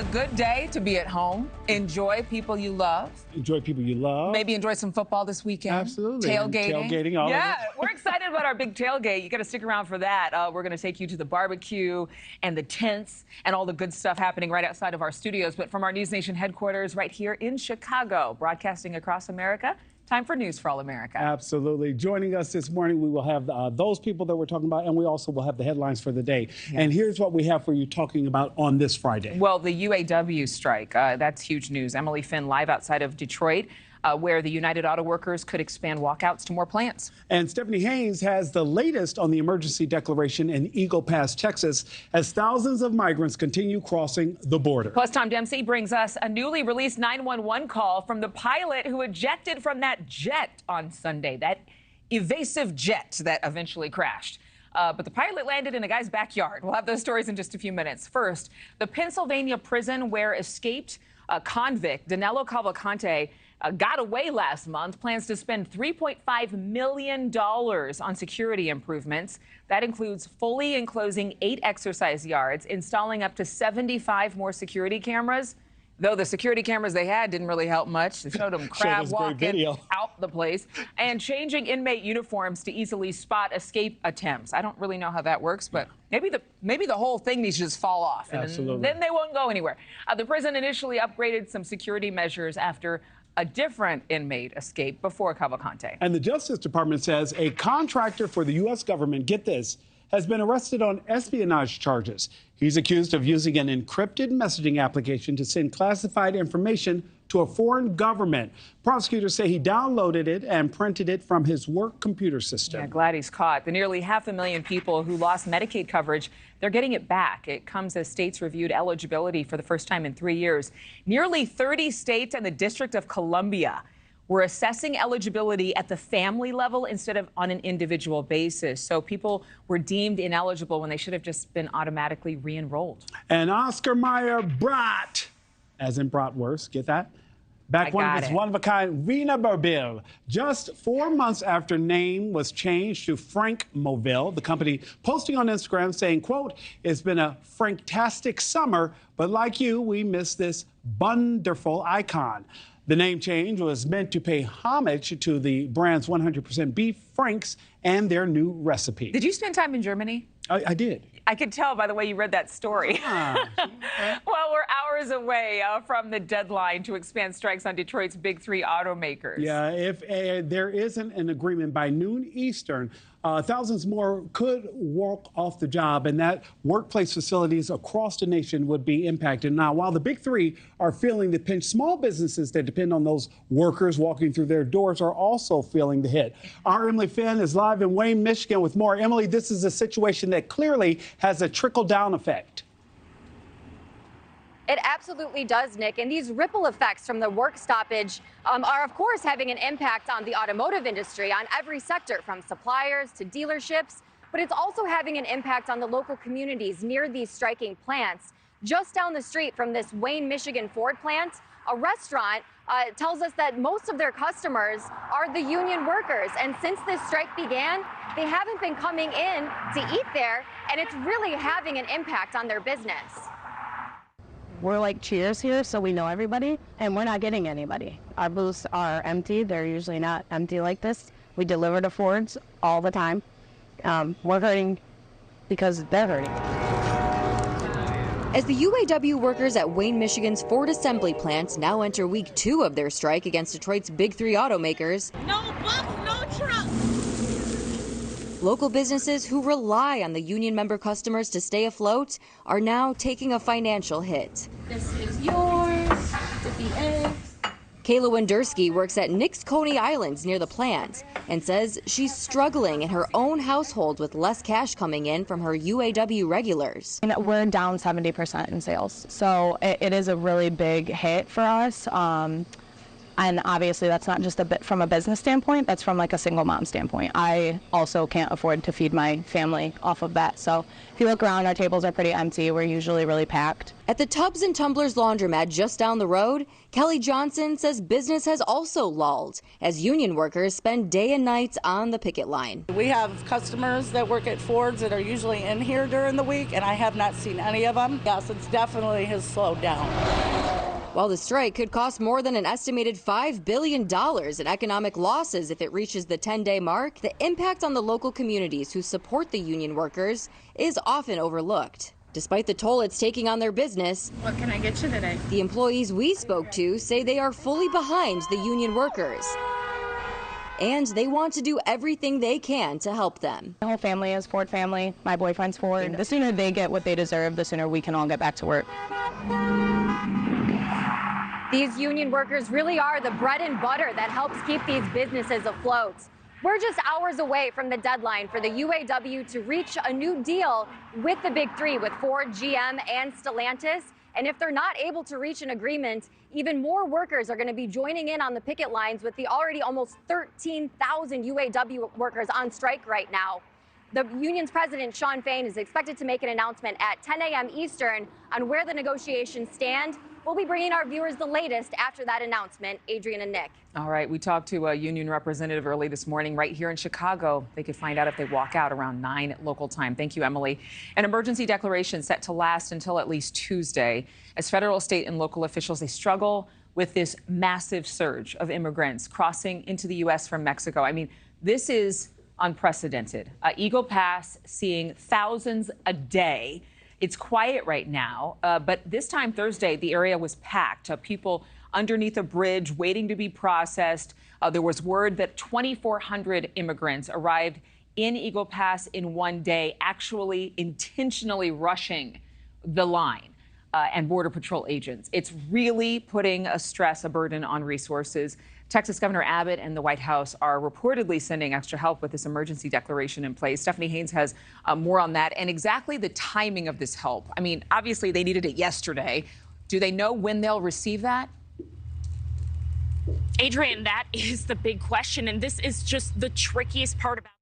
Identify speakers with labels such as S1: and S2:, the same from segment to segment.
S1: good day to be at home. Enjoy people you love.
S2: Enjoy people you love.
S1: Maybe enjoy some football this weekend.
S2: Absolutely.
S1: Tailgating.
S2: All
S1: yeah,
S2: of it.
S1: We're excited about our big tailgate. You got to stick around for that. We're going to take you to the barbecue and the tents and all the good stuff happening right outside of our studios. But from our News Nation headquarters right here in Chicago, broadcasting across America. Time for News for All America.
S2: Absolutely. Joining us this morning, we will have those people that we're talking about, and we also will have the headlines for the day. Yes. And here's what we have for you talking about on this Friday.
S1: Well, the UAW strike, that's huge news. Emily Finn live outside of Detroit, where the United Auto Workers could expand walkouts to more plants.
S2: And Stephanie Haynes has the latest on the emergency declaration in Eagle Pass, Texas, as thousands of migrants continue crossing the border.
S1: Plus, Tom Dempsey brings us a newly released 911 call from the pilot who ejected from that jet on Sunday, that evasive jet that eventually crashed. But the pilot landed in a guy's backyard. We'll have those stories in just a few minutes. First, the Pennsylvania prison where escaped convict Danilo Cavalcante got away last month, plans to spend $3.5 million on security improvements. That includes fully enclosing 8 exercise yards, installing up to 75 more security cameras. Though the security cameras they had didn't really help much. They showed them crab walking out the place, and changing inmate uniforms to easily spot escape attempts. I don't really know how that works, but maybe the whole thing needs to just fall off, and then they won't go anywhere. The prison initially upgraded some security measures after a different inmate escaped before Cavalcante.
S2: And the Justice Department says a contractor for the U.S. government, get this, has been arrested on espionage charges. He's accused of using an encrypted messaging application to send classified information to a foreign government. Prosecutors say he downloaded it and printed it from his work computer system.
S1: Yeah, glad he's caught. The nearly 500,000 people who lost Medicaid coverage, they're getting it back. It comes as states reviewed eligibility for the first time in 3 years. Nearly 30 states and the District of Columbia were assessing eligibility at the family level instead of on an individual basis. So people were deemed ineligible when they should have just been automatically re-enrolled.
S2: And Oscar Mayer brought, as in bratwurst, get that? Back one of his one-of-a-kind Wienermobile. Just 4 months after name was changed to Frank Mobile, the company posting on Instagram saying, quote, "It's been a franktastic summer, but like you, we miss this wonderful icon." The name change was meant to pay homage to the brand's 100% beef Franks and their new recipe.
S1: Did you spend time in Germany?
S2: I did.
S1: I could tell by the way you read that story. Well, we're hours away from the deadline to expand strikes on Detroit's big 3 automakers.
S2: Yeah, if there isn't an agreement by noon Eastern, thousands more could walk off the job, and that workplace facilities across the nation would be impacted. Now, while the big 3 are feeling the pinch, small businesses that depend on those workers walking through their doors are also feeling the hit. Our Emily Finn is live in Wayne, Michigan with more. Emily, this is a situation that clearly has a trickle-down effect.
S3: It absolutely does, Nick. And these ripple effects from the work stoppage are, of course, having an impact on the automotive industry, on every sector, from suppliers to dealerships. But it's also having an impact on the local communities near these striking plants. Just down the street from this Wayne, Michigan Ford plant, a restaurant tells us that most of their customers are the union workers. And since this strike began, they haven't been coming in to eat there, and it's really having an impact on their business.
S4: We're like Cheers here, so we know everybody, and we're not getting anybody. Our booths are empty. They're usually not empty like this. We deliver to Fords all the time. We're hurting because they're hurting.
S3: As the UAW workers at Wayne, Michigan's Ford assembly plants now enter week 2 of their strike against Detroit's big 3 automakers,
S5: no bus, no truck.
S3: Local businesses who rely on the union member customers to stay afloat are now taking a financial hit.
S5: This is yours, the eggs.
S3: Kayla Wendersky works at Nick's Coney Islands near the plant and says she's struggling in her own household with less cash coming in from her UAW regulars.
S4: We're down 70% in sales, so it is a really big hit for us. And obviously that's not just from a business standpoint, that's from like a single mom standpoint. I also can't afford to feed my family off of that. So if you look around, our tables are pretty empty. We're usually really packed.
S3: At the Tubs and Tumblers laundromat just down the road, Kelly Johnson says business has also lulled as union workers spend day and night on the picket line.
S6: We have customers that work at Ford's that are usually in here during the week, and I have not seen any of them. Yes, it's definitely has slowed down.
S3: While the strike could cost more than an estimated $5 billion in economic losses if it reaches the 10-day mark, the impact on the local communities who support the union workers is often overlooked. Despite the toll it's taking on their business,
S5: What can I get you today?
S3: the employees we spoke to say they are fully behind the union workers. And they want to do everything they can to help them.
S4: My whole family is Ford family. My boyfriend's Ford. The sooner they get what they deserve, the sooner we can all get back to work.
S3: These union workers really are the bread and butter that helps keep these businesses afloat. We're just hours away from the deadline for the UAW to reach a new deal with the big three, with Ford, GM, and Stellantis. And if they're not able to reach an agreement, even more workers are going to be joining in on the picket lines with the already almost 13,000 UAW workers on strike right now. The union's president, Shawn Fain, is expected to make an announcement at 10 a.m. Eastern on where the negotiations stand. We'll be bringing our viewers the latest after that announcement. Adrienne and Nick.
S1: All right, we talked to a union representative early this morning right here in Chicago. They could find out if they walk out around 9 local time. Thank you, Emily. An emergency declaration set to last until at least Tuesday. As federal, state, and local officials, they struggle with this massive surge of immigrants crossing into the U.S. from Mexico. I mean, this is unprecedented. Eagle Pass seeing thousands a day. It's quiet right now, but this time Thursday, the area was packed. People underneath a bridge waiting to be processed. There was word that 2,400 immigrants arrived in Eagle Pass in one day, actually intentionally rushing the line and Border Patrol agents. It's really putting a burden on resources. Texas Governor Abbott and the White House are reportedly sending extra help with this emergency declaration in place. Stephanie Haynes has more on that and exactly the timing of this help. I mean, obviously they needed it yesterday. Do they know when they'll receive that?
S7: Adrienne, that is the big question. And this is just the trickiest part about it.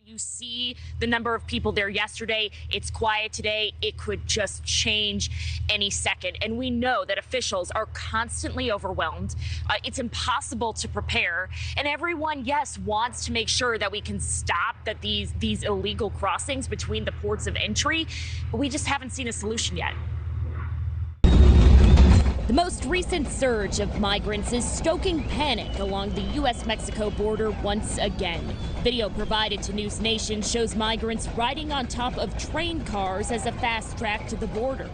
S7: You see the number of people there yesterday. It's quiet today. It could just change any second. And we know that officials are constantly overwhelmed. It's impossible to prepare. And everyone, yes, wants to make sure that we can stop these illegal crossings between the ports of entry. But we just haven't seen a solution yet.
S8: The most recent surge of migrants is stoking panic along the U.S.-Mexico border once again. Video provided to NewsNation shows migrants riding on top of train cars as a fast track to the border.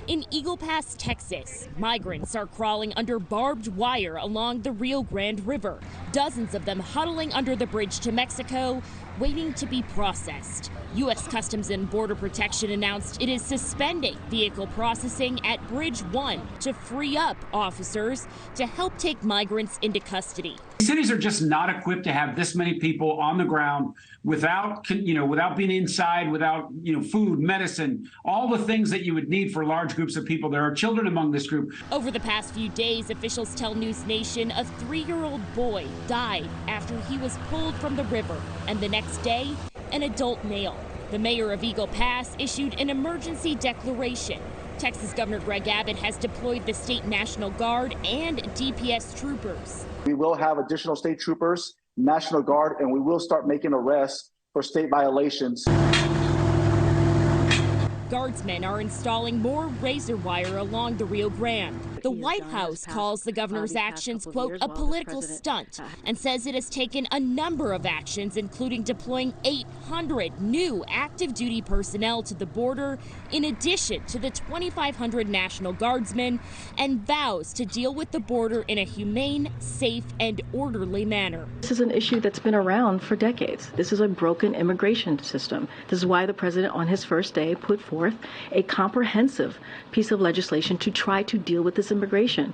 S8: In Eagle Pass, Texas, migrants are crawling under barbed wire along the Rio Grande River, dozens of them huddling under the bridge to Mexico, waiting to be processed. U.S. Customs and Border Protection announced it is suspending vehicle processing at Bridge 1 to free up officers to help take migrants into custody.
S9: Cities are just not equipped to have this many people on the ground without being inside, without, food, medicine, all the things that you would need for large groups of people. There are children among this group.
S8: Over the past few days, officials tell NewsNation a 3-year-old boy died after he was pulled from the river, and the next day, an adult male. The mayor of Eagle Pass issued an emergency declaration. Texas Governor Greg Abbott has deployed the state National Guard and DPS troopers.
S10: We will have additional state troopers, National Guard, and we will start making arrests for state violations.
S8: Guardsmen are installing more razor wire along the Rio Grande. The White House calls the governor's actions, quote, a political stunt, and says it has taken a number of actions, including deploying 800 new active duty personnel to the border, in addition to the 2,500 National Guardsmen, and vows to deal with the border in a humane, safe, and orderly manner.
S11: This is an issue that's been around for decades. This is a broken immigration system. This is why the president on his first day put forth a comprehensive piece of legislation to try to deal with this immigration.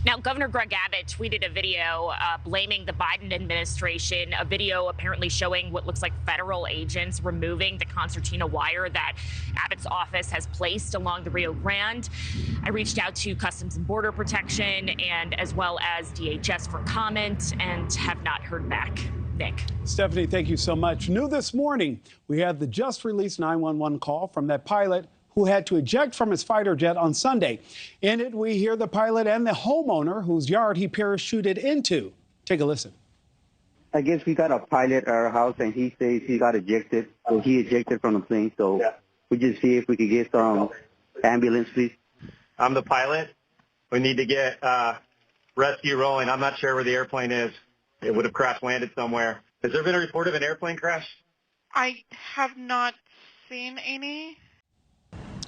S7: Now, Governor Greg Abbott tweeted a video blaming the Biden administration, a video apparently showing what looks like federal agents removing the concertina wire that Abbott's office has placed along the Rio Grande. I reached out to Customs and Border Protection and as well as DHS for comment and have not heard back. Nick.
S2: Stephanie, thank you so much. New this morning, we had the just released 911 call from that pilot who had to eject from his fighter jet on Sunday. In it, we hear the pilot and the homeowner whose yard he parachuted into. Take a listen.
S12: I guess we got a pilot at our house, and he says he got ejected. So he ejected from the plane. So we just see if we could get some ambulance, please.
S13: I'm the pilot. We need to get rescue rolling. I'm not sure where the airplane is. It would have crash landed somewhere. Has there been a report of an airplane crash?
S5: I have not seen any.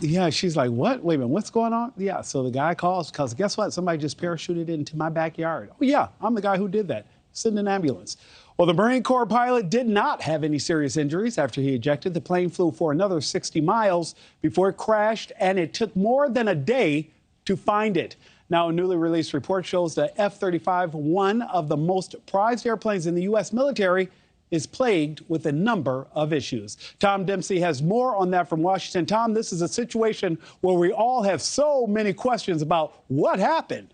S2: Yeah, she's like, what? Wait a minute, what's going on? Yeah, so the guy calls because guess what? Somebody just parachuted into my backyard. Oh, yeah, I'm the guy who did that. Send an ambulance. Well, the Marine Corps pilot did not have any serious injuries after he ejected. The plane flew for another 60 miles before it crashed, and it took more than a day to find it. Now, a newly released report shows the F-35, one of the most prized airplanes in the U.S. military, is plagued with a number of issues. Tom Dempsey has more on that from Washington. Tom, this is a situation where we all have so many questions about what happened.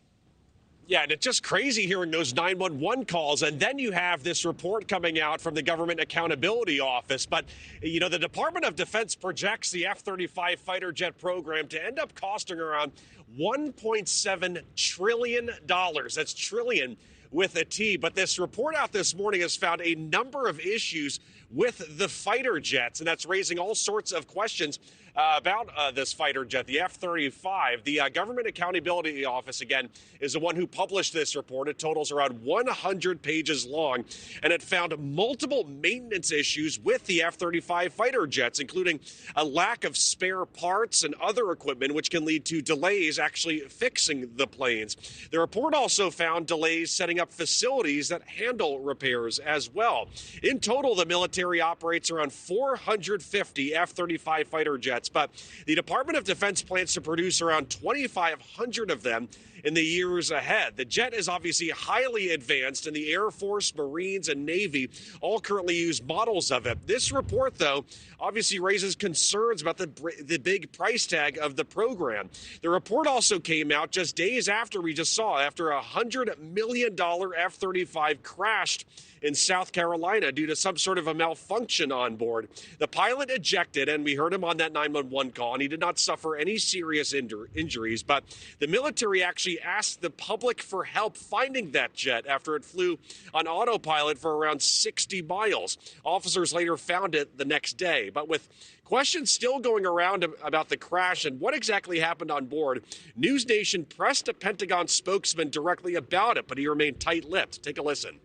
S14: Yeah, and it's just crazy hearing those 911 calls. And then you have this report coming out from the Government Accountability Office. But, you know, the Department of Defense projects the F-35 fighter jet program to end up costing around $1.7 trillion. That's trillion with a T. But this report out this morning has found a number of issues with the fighter jets, and that's raising all sorts of questions about this fighter jet, the F-35. The Government Accountability Office, again, is the one who published this report. It totals around 100 pages long, and it found multiple maintenance issues with the F-35 fighter jets, including a lack of spare parts and other equipment, which can lead to delays actually fixing the planes. The report also found delays setting up facilities that handle repairs as well. In total, the military operates around 450 F-35 fighter jets, but the Department of Defense plans to produce around 2,500 of them in the years ahead. The jet is obviously highly advanced, and the Air Force, Marines, and Navy all currently use models of it. This report, though, obviously raises concerns about the big price tag of the program. The report also came out just days after we just saw, after a $100 million F-35 crashed in South Carolina due to some sort of a malfunction on board. The pilot ejected, and we heard him on that 911 call, and he did not suffer any serious injuries, but the military actually asked the public for help finding that jet after it flew on autopilot for around 60 miles. Officers later found it the next day, but with questions still going around about the crash and what exactly happened on board, NewsNation pressed a Pentagon spokesman directly about it, but he remained tight-lipped. Take a listen.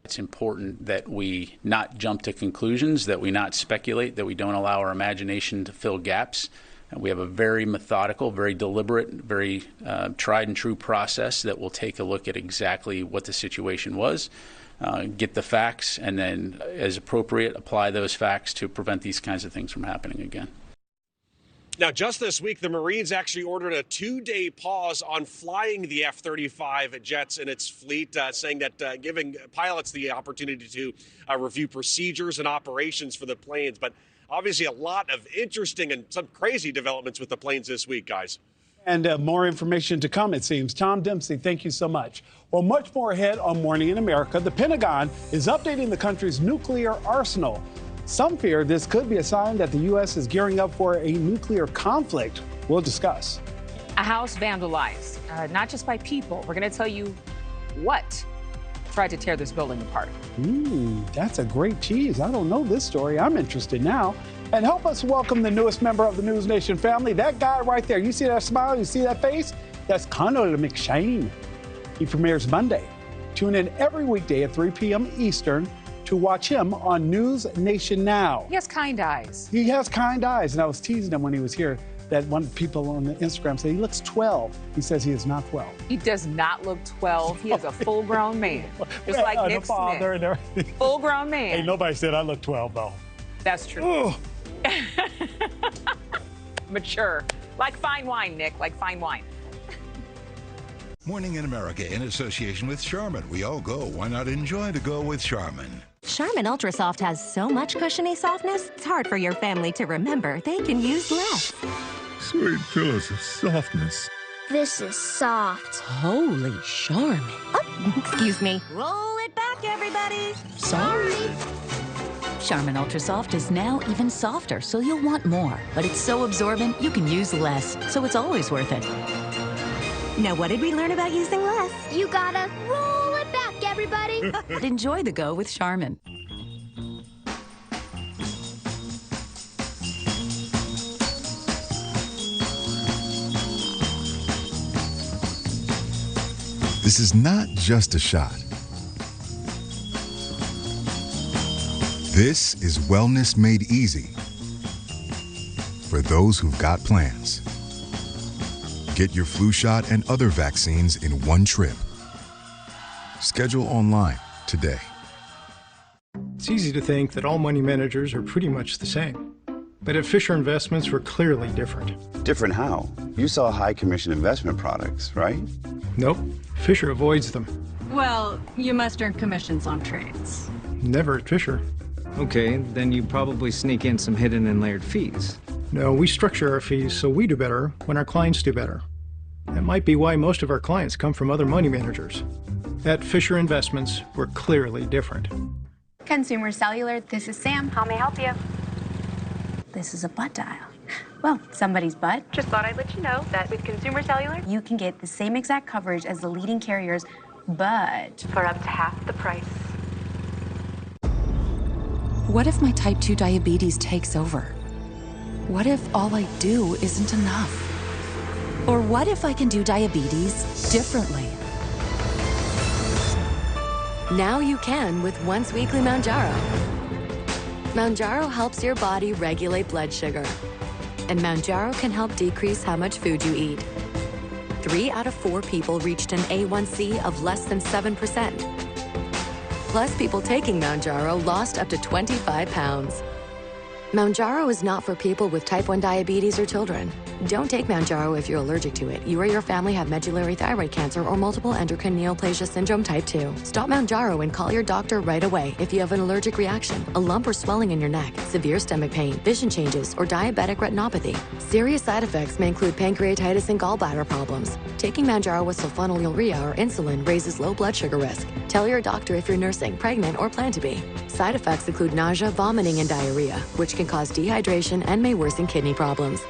S15: It's important that we not jump to conclusions, that we not speculate, that we don't allow our imagination to fill gaps. And we have a very methodical, very deliberate, very tried and true process that will take a look at exactly what the situation was, get the facts, and then, as appropriate, apply those facts to prevent these kinds of things from happening again.
S14: Now, just this week, the Marines actually ordered a 2-day pause on flying the F-35 jets in its fleet, saying that giving pilots the opportunity to review procedures and operations for the planes. But obviously a lot of interesting and some crazy developments with the planes this week, guys.
S2: And more information to come, it seems. Tom Dempsey, thank you so much. Well, much more ahead on Morning in America. The Pentagon is updating the country's nuclear arsenal. Some fear this could be a sign that the U.S. is gearing up for a nuclear conflict. We'll discuss.
S1: A house vandalized, not just by people. We're going to tell you what tried to tear this building apart.
S2: That's a great tease. I don't know this story. I'm interested now. And help us welcome the newest member of the News Nation family. That guy right there. You see that smile? You see that face? That's Conor McShane. He premieres Monday. Tune in every weekday at 3 p.m. Eastern to watch him on NewsNation Now.
S1: He has kind eyes.
S2: He has kind eyes. And I was teasing him when he was here that one people on the Instagram say he looks 12. He says he is not 12.
S1: He does not look 12. He is a full-grown man, just like Nick
S2: father
S1: Smith.
S2: And everything.
S1: Full-grown man.
S2: Hey, nobody said I look 12, though.
S1: That's true. Mature. Like fine wine, Nick, like fine wine.
S16: Morning in America in association with Charmin. We all go. Why not enjoy the go with Charmin?
S17: Charmin Ultra Soft has so much cushiony softness, it's hard for your family to remember they can use less.
S18: Sweet pillows of softness.
S19: This is soft.
S17: Holy Charmin. Oh, excuse me. Roll it back, everybody. Sorry. Charmin Ultra Soft is now even softer, so you'll want more. But it's so absorbent, you can use less, so it's always worth it. Now, what did we learn about using less?
S19: You gotta roll it back, everybody.
S17: Enjoy the go with Charmin.
S16: This is not just a shot. This is wellness made easy for those who've got plans. Get your flu shot and other vaccines in one trip. Schedule online today.
S20: It's easy to think that all money managers are pretty much the same. But at Fisher Investments, we're clearly different.
S21: Different how? You saw high commission investment products, right?
S20: Nope. Fisher avoids them.
S22: Well, you must earn commissions on trades.
S20: Never at Fisher.
S23: Okay, then you probably sneak in some hidden and layered fees.
S20: No, we structure our fees so we do better when our clients do better. That might be why most of our clients come from other money managers. At Fisher Investments, we're clearly different.
S24: Consumer Cellular, this is Sam. How may I help you? This is a butt dial. Well, somebody's butt. Just thought I'd let you know that with Consumer Cellular, you can get the same exact coverage as the leading carriers, but for up to half the price.
S25: What if my type 2 diabetes takes over? What if all I do isn't enough? Or what if I can do diabetes differently?
S26: Now you can with once weekly Mounjaro. Mounjaro helps your body regulate blood sugar. And Mounjaro can help decrease how much food you eat. 3 out of 4 people reached an A1C of less than 7%. Plus, people taking Mounjaro lost up to 25 pounds. Mounjaro is not for people with type 1 diabetes or children. Don't take Mounjaro if you're allergic to it. You or your family have medullary thyroid cancer or multiple endocrine neoplasia syndrome type 2. Stop Mounjaro and call your doctor right away if you have an allergic reaction, a lump or swelling in your neck, severe stomach pain, vision changes, or diabetic retinopathy. Serious side effects may include pancreatitis and gallbladder problems. Taking Mounjaro with sulfonylurea or insulin raises low blood sugar risk. Tell your doctor if you're nursing, pregnant, or plan to be. Side effects include nausea, vomiting, and diarrhea, which can cause dehydration and may worsen kidney problems.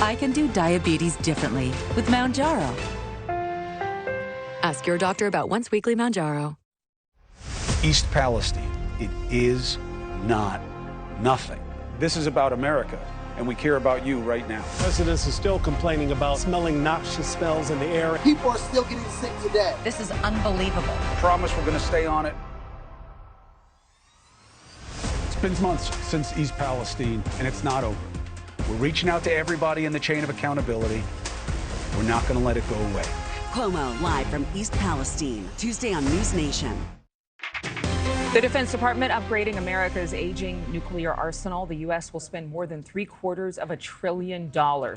S25: I can do diabetes differently with Mounjaro.
S26: Ask your doctor about once weekly Mounjaro.
S27: East Palestine, it is not nothing. This is about America, and we care about you right now.
S2: Residents are still complaining about smelling noxious smells in the air.
S28: People are still getting sick today.
S25: This is unbelievable.
S27: Promise we're going to stay on it.
S2: It's been months since East Palestine, and it's not over.
S27: We're reaching out to everybody in the chain of accountability. We're not going to let it go away.
S29: CUOMO live from East Palestine, Tuesday on NewsNation.
S1: The Defense Department upgrading America's aging nuclear arsenal. The U.S. will spend more than $750 billion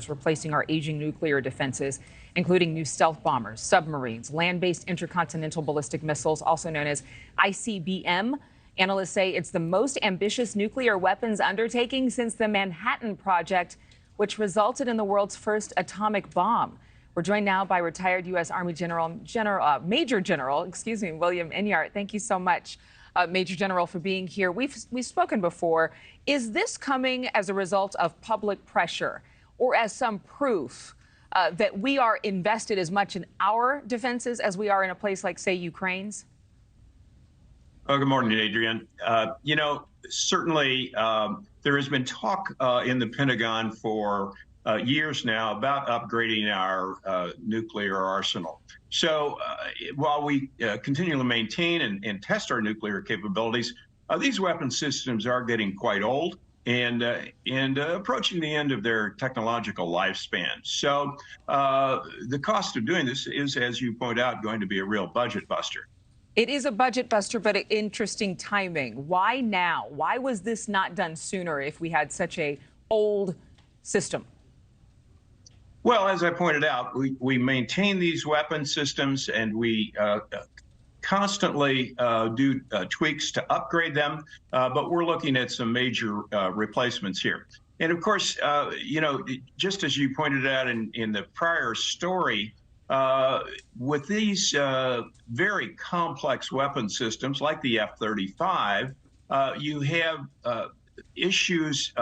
S1: replacing our aging nuclear defenses, including new stealth bombers, submarines, land-based intercontinental ballistic missiles, also known as ICBM. Analysts say it's the most ambitious nuclear weapons undertaking since the Manhattan Project, which resulted in the world's first atomic bomb. We're joined now by retired U.S. Army Major General William Enyart. Thank you so much, Major General, for being here. We've spoken before. Is this coming as a result of public pressure or as some proof that we are invested as much in our defenses as we are in a place like, say, Ukraine's?
S30: Oh, good morning, Adrienne. Certainly there has been talk in the Pentagon for years now about upgrading our nuclear arsenal. So while we continue to maintain and test our nuclear capabilities, these weapon systems are getting quite old and approaching the end of their technological lifespan. So the cost of doing this is, as you point out, going to be a real budget buster.
S1: It is a budget buster, but interesting timing. Why now? Why was this not done sooner if we had such a old system?
S30: Well, as I pointed out, we maintain these weapon systems, and we constantly do tweaks to upgrade them, but we're looking at some major replacements here. And of course, just as you pointed out in the prior story, with these very complex weapon systems like the F-35, you have issues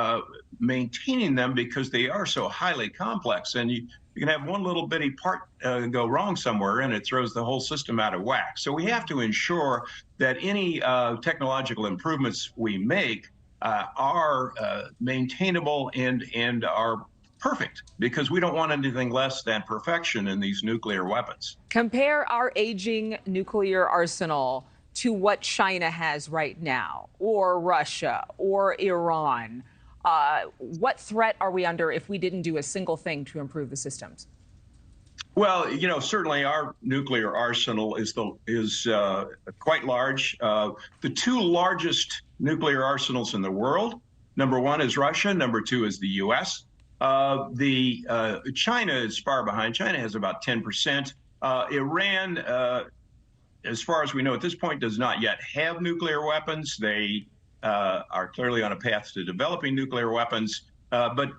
S30: maintaining them because they are so highly complex, and you can have one little bitty part go wrong somewhere and it throws the whole system out of whack. So we have to ensure that any technological improvements we make are maintainable and are perfect, because we don't want anything less than perfection in these nuclear weapons.
S1: Compare our aging nuclear arsenal to what China has right now, or Russia, or Iran. What threat are we under if we didn't do a single thing to improve the systems?
S30: Well, certainly our nuclear arsenal is quite large. The two largest nuclear arsenals in the world, number one is Russia, number two is the U.S. China is far behind. China has about 10%. Iran, as far as we know at this point, does not yet have nuclear weapons. They are clearly on a path to developing nuclear weapons. But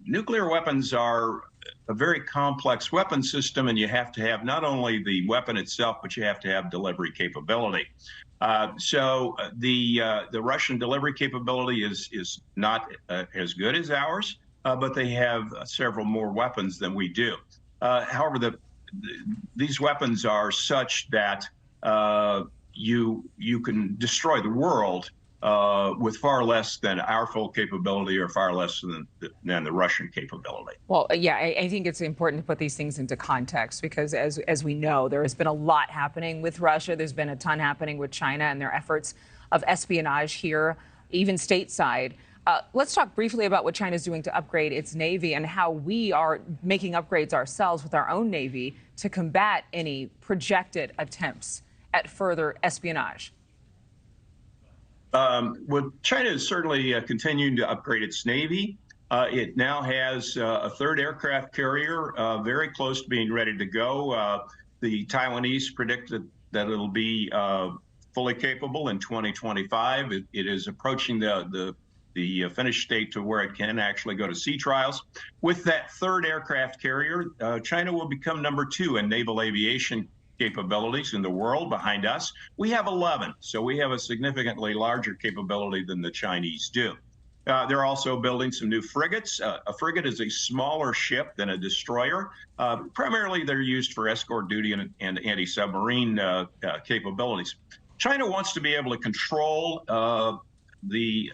S30: nuclear weapons are a very complex weapon system, and you have to have not only the weapon itself, but you have to have delivery capability. So the Russian delivery capability is not as good as ours, but they have several more weapons than we do. However, these weapons are such that you can destroy the world with far less than our full capability, or far less than the Russian capability.
S1: Well, yeah, I think it's important to put these things into context, because as we know, there has been a lot happening with Russia. There's been a ton happening with China and their efforts of espionage here, even stateside. Let's talk briefly about what China's doing to upgrade its Navy and how we are making upgrades ourselves with our own Navy to combat any projected attempts at further espionage.
S30: Well, China is certainly continuing to upgrade its Navy. It now has a third aircraft carrier very close to being ready to go. The Taiwanese predicted that it'll be fully capable in 2025. It is approaching the finished state to where it can actually go to sea trials. With that third aircraft carrier, China will become number 2 in naval aviation capabilities in the world behind us. We have 11, so we have a significantly larger capability than the Chinese do. They're also building some new frigates. A frigate is a smaller ship than a destroyer. Primarily, they're used for escort duty and anti-submarine capabilities. China wants to be able to control the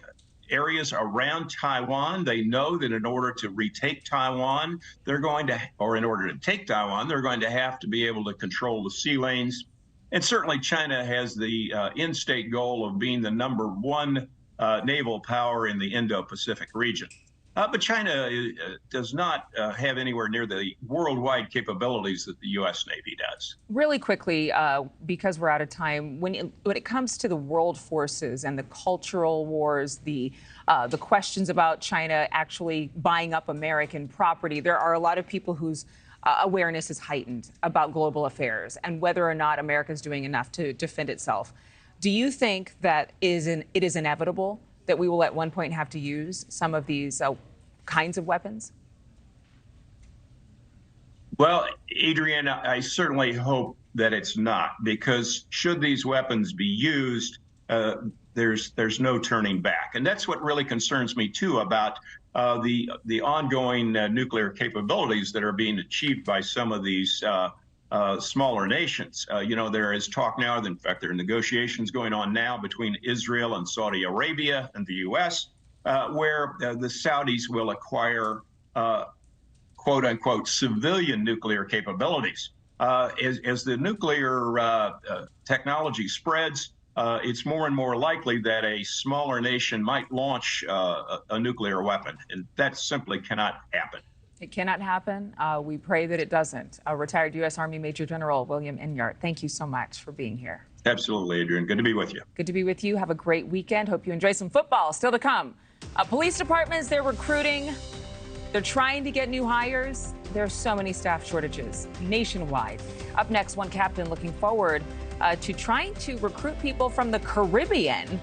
S30: areas around Taiwan. They know that in order to retake Taiwan, or in order to take Taiwan, they're going to have to be able to control the sea lanes. And certainly China has the in-state goal of being the number 1 naval power in the Indo-Pacific region. But China does not have anywhere near the worldwide capabilities that the U.S. Navy does.
S1: Really quickly, because we're out of time, when it comes to the world forces and the cultural wars, the questions about China actually buying up American property, there are a lot of people whose awareness is heightened about global affairs and whether or not America is doing enough to defend itself. Do you think that it is inevitable that we will at one point have to use some of these kinds of weapons?
S30: Well, Adrienne, I certainly hope that it's not, because should these weapons be used, there's no turning back. And that's what really concerns me, too, about the ongoing nuclear capabilities that are being achieved by some of these smaller nations. There is talk now, in fact, there are negotiations going on now between Israel and Saudi Arabia and the U.S., where the Saudis will acquire, quote unquote, civilian nuclear capabilities. As the nuclear technology spreads, it's more and more likely that a smaller nation might launch a nuclear weapon, and that simply cannot happen.
S1: It cannot happen. We pray that it doesn't. Retired U.S. Army Major General William Vittert, thank you so much for being here.
S30: Absolutely, Adrienne. Good to be with you.
S1: Good to be with you. Have a great weekend. Hope you enjoy some football still to come. Police departments, they're recruiting. They're trying to get new hires. there are so many staff shortages nationwide. Up next, one captain looking forward to trying to recruit people from the Caribbean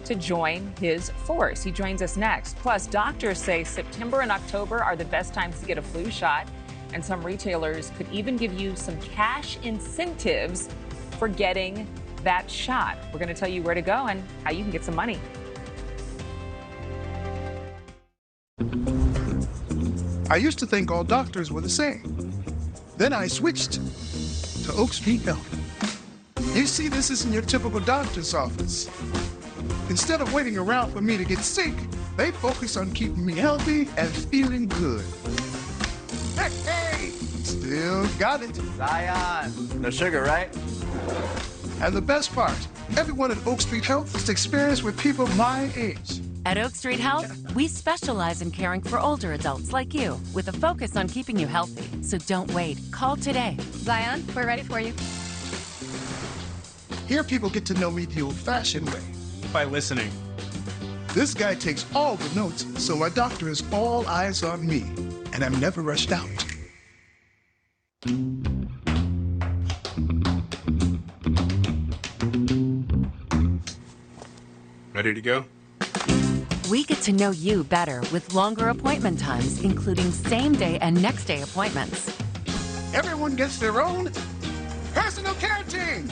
S1: to join his force. He joins us next. Plus, doctors say September and October are the best times to get a flu shot, and some retailers could even give you some cash incentives for getting that shot. We're going to tell you where to go and how you can get some money.
S3: I used to think all doctors were the same. Then I switched to Oak Street Health. You see, this isn't your typical doctor's office. Instead of waiting around for me to get sick, they focus on keeping me healthy and feeling good. Hey, still got it.
S4: Zion. No sugar, right?
S3: And the best part, everyone at Oak Street Health is experienced with people my age.
S25: At Oak Street Health, we specialize in caring for older adults like you with a focus on keeping you healthy. So don't wait. Call today.
S24: Zion, we're ready for you.
S3: Here people get to know me the old-fashioned way.
S4: By listening.
S3: This guy takes all the notes, so my doctor is all eyes on me, and I'm never rushed out.
S4: Ready to go?
S25: We get to know you better with longer appointment times, including same-day and next-day appointments.
S3: Everyone gets their own personal care team.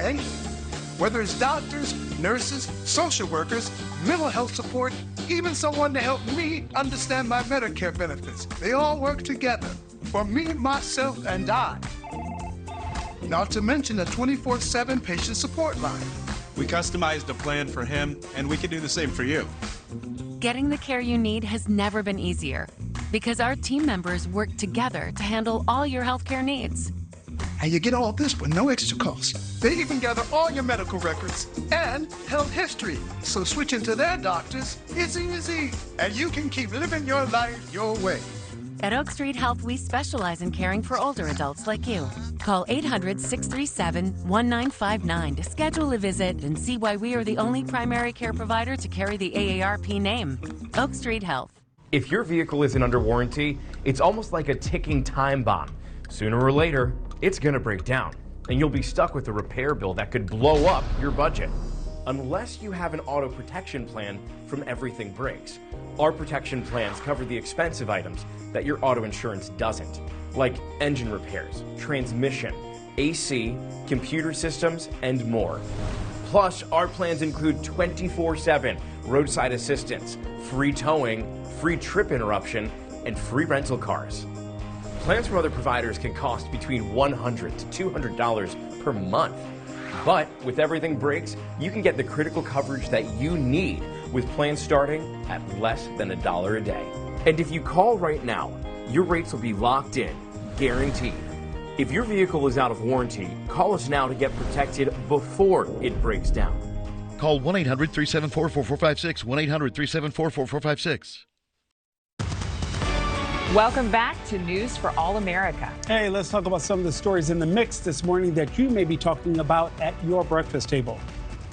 S3: And whether it's doctors, nurses, social workers, mental health support, even someone to help me understand my Medicare benefits, they all work together for me, myself, and I. Not to mention a 24/7 patient support line.
S4: We customized a plan for him, and we can do the same for you.
S25: Getting the care you need has never been easier because our team members work together to handle all your healthcare needs.
S3: And you get all this with no extra cost. They even gather all your medical records and health history. So switching to their doctors is easy. And you can keep living your life your way.
S25: At Oak Street Health, we specialize in caring for older adults like you. Call 800-637-1959 to schedule a visit and see why we are the only primary care provider to carry the AARP name. Oak Street Health.
S6: If your vehicle isn't under warranty, it's almost like a ticking time bomb. Sooner or later, it's going to break down, and you'll be stuck with a repair bill that could blow up your budget. Unless you have an auto protection plan from Everything Breaks. Our protection plans cover the expensive items that your auto insurance doesn't, like engine repairs, transmission, AC, computer systems, and more. Plus, our plans include 24/7 roadside assistance, free towing, free trip interruption, and free rental cars. Plans from other providers can cost between $100 to $200 per month. But with Everything Breaks, you can get the critical coverage that you need with plans starting at less than $1 a day. And if you call right now, your rates will be locked in, guaranteed. If your vehicle is out of warranty, call us now to get protected before it breaks down.
S7: Call 1-800-374-4456, 1-800-374-4456.
S1: Welcome back to News for All America.
S2: Hey, let's talk about some of the stories in the mix this morning that you may be talking about at your breakfast table.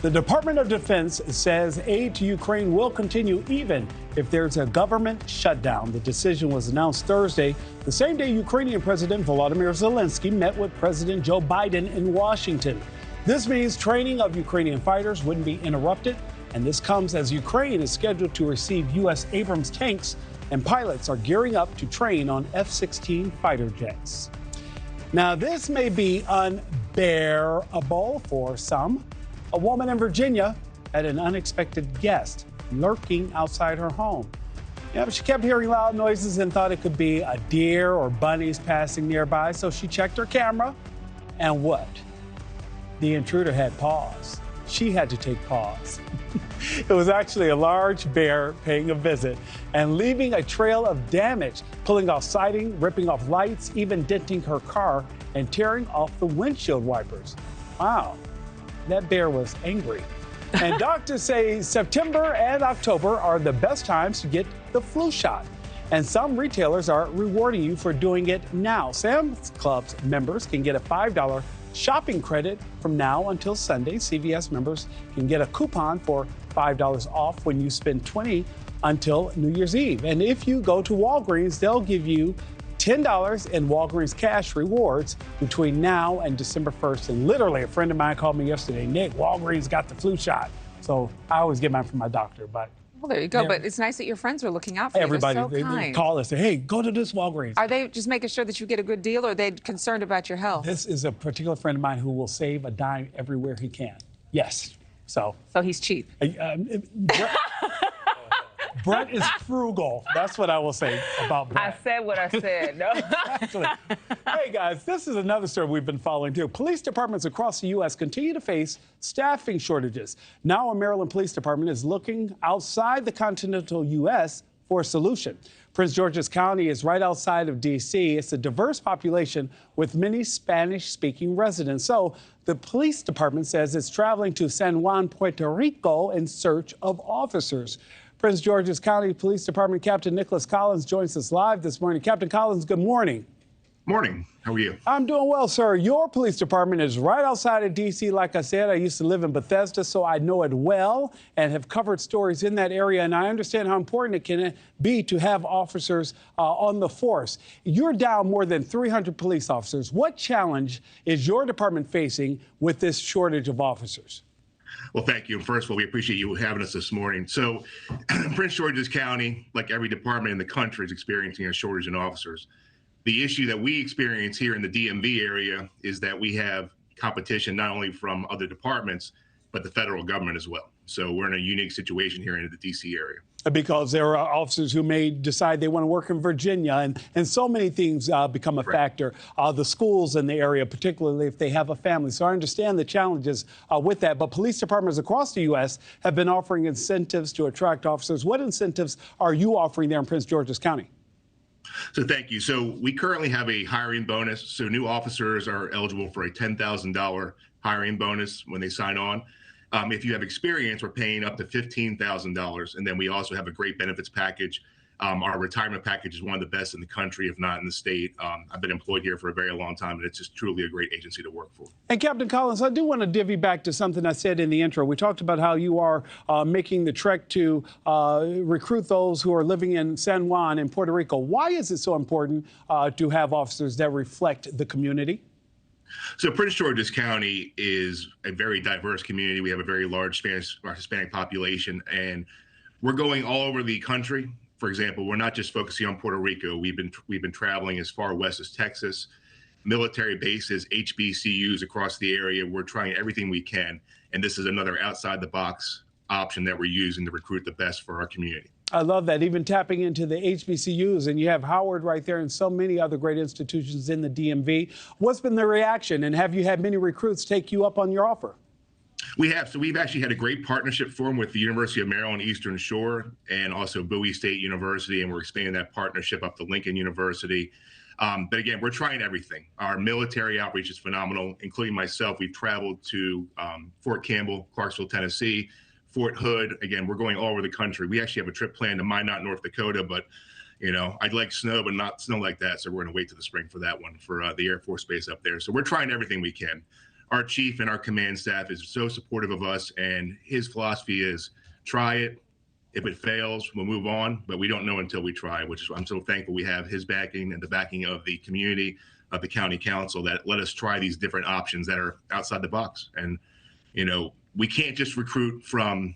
S2: The Department of Defense says aid to Ukraine will continue even if there's a government shutdown. The decision was announced Thursday, the same day Ukrainian President Volodymyr Zelensky met with President Joe Biden in Washington. This means training of Ukrainian fighters wouldn't be interrupted, and this comes as Ukraine is scheduled to receive U.S. Abrams tanks, and pilots are gearing up to train on F-16 fighter jets. Now, this may be unbearable for some. A woman in Virginia had an unexpected guest lurking outside her home. Yeah, but she kept hearing loud noises and thought it could be a deer or bunnies passing nearby, so she checked her camera, and what? The intruder had paws. She had to take paws. It was actually a large bear paying a visit and leaving a trail of damage, pulling off siding, ripping off lights, even denting her car and tearing off the windshield wipers. Wow, that bear was angry. And doctors say September and October are the best times to get the flu shot. And some retailers are rewarding you for doing it now. Sam's Club's members can get a $5 shopping credit from now until Sunday. CVS members can get a coupon for $5 off when you spend $20 until New Year's Eve. And if you go to Walgreens, they'll give you $10 in Walgreens cash rewards between now and December 1st. And literally, a friend of mine called me yesterday, Nick, Walgreens got the flu shot. So I always get mine from my doctor, but.
S1: Well, there you go. But it's nice that your friends are looking out for
S2: everybody,
S1: you. They're so
S2: they
S1: kind.
S2: call us, say, hey, go to this Walgreens.
S1: Are they just making sure that you get a good deal, or are they concerned about your health?
S2: This is a particular friend of mine who will save a dime everywhere he can. Yes. So
S1: he's cheap.
S2: Brett is frugal. That's what I will say about Brett.
S1: I said what I said. No.
S2: Actually. Hey, guys, this is another story we've been following, too. Police departments across the U.S. continue to face staffing shortages. Now, a Maryland Police Department is looking outside the continental U.S. for a solution. Prince George's County is right outside of D.C. It's a diverse population with many Spanish-speaking residents. So the police department says it's traveling to San Juan, Puerto Rico in search of officers. Prince George's County Police Department Captain Nicholas Collins joins us live this morning. Captain Collins, good morning.
S5: Morning. How are you?
S2: I'm doing well, sir. Your police department is right outside of D.C. Like I said, I used to live in Bethesda, so I know it well and have covered stories in that area. And I understand how important it can be to have officers on the force. You're down more than 300 police officers. What challenge is your department facing with this shortage of officers?
S5: Well, thank you. First of all, we appreciate you having us this morning. So Prince George's County, like every department in the country, is experiencing a shortage in officers. The issue that we experience here in the DMV area is that we have competition not only from other departments, but the federal government as well. So we're in a unique situation here in the D.C. area.
S2: Because there are officers who may decide they want to work in Virginia, and so many things become a factor. The schools in the area, particularly if they have a family. So I understand the challenges with that. But police departments across the U.S. have been offering incentives to attract officers. What incentives are you offering there in Prince George's County?
S5: So thank you. So we currently have a hiring bonus. So new officers are eligible for a $10,000 hiring bonus when they sign on. If you have experience, we're paying up to $15,000. And then we also have a great benefits package. Our retirement package is one of the best in the country, if not in the state. I've been employed here for a very long time, and it's just truly a great agency to work for. And
S2: Captain Collins, I do want to divvy back to something I said in the intro. We talked about how you are making the trek to recruit those who are living in San Juan in Puerto Rico. Why is it so important to have officers that reflect the community?
S5: So Prince George's County is a very diverse community. We have a very large Spanish or Hispanic population, and we're going all over the country. For example, we're not just focusing on Puerto Rico. We've been traveling as far west as Texas, military bases, HBCUs across the area. We're trying everything we can, and this is another outside the box option that we're using to recruit the best for our community.
S2: I love that, even tapping into the HBCUs, and you have Howard right there and so many other great institutions in the DMV. What's been the reaction, and have you had many recruits take you up on your offer?
S5: We have. So we've actually had a great partnership form with the University of Maryland Eastern Shore and also Bowie State University, and we're expanding that partnership up to Lincoln University. But again, we're trying everything. Our military outreach is phenomenal, including myself. We've traveled to Fort Campbell, Clarksville, Tennessee, Fort Hood. Again, we're going all over the country. We actually have a trip planned to Minot, North Dakota, but you know, I'd like snow, but not snow like that. So we're going to wait till the spring for that one, for the Air Force Base up there. So we're trying everything we can. Our chief and our command staff is so supportive of us, and his philosophy is try it. If it fails, we'll move on, but we don't know until we try, which is, I'm so thankful we have his backing and the backing of the community, of the county council, that let us try these different options that are outside the box. And, you know, we can't just recruit from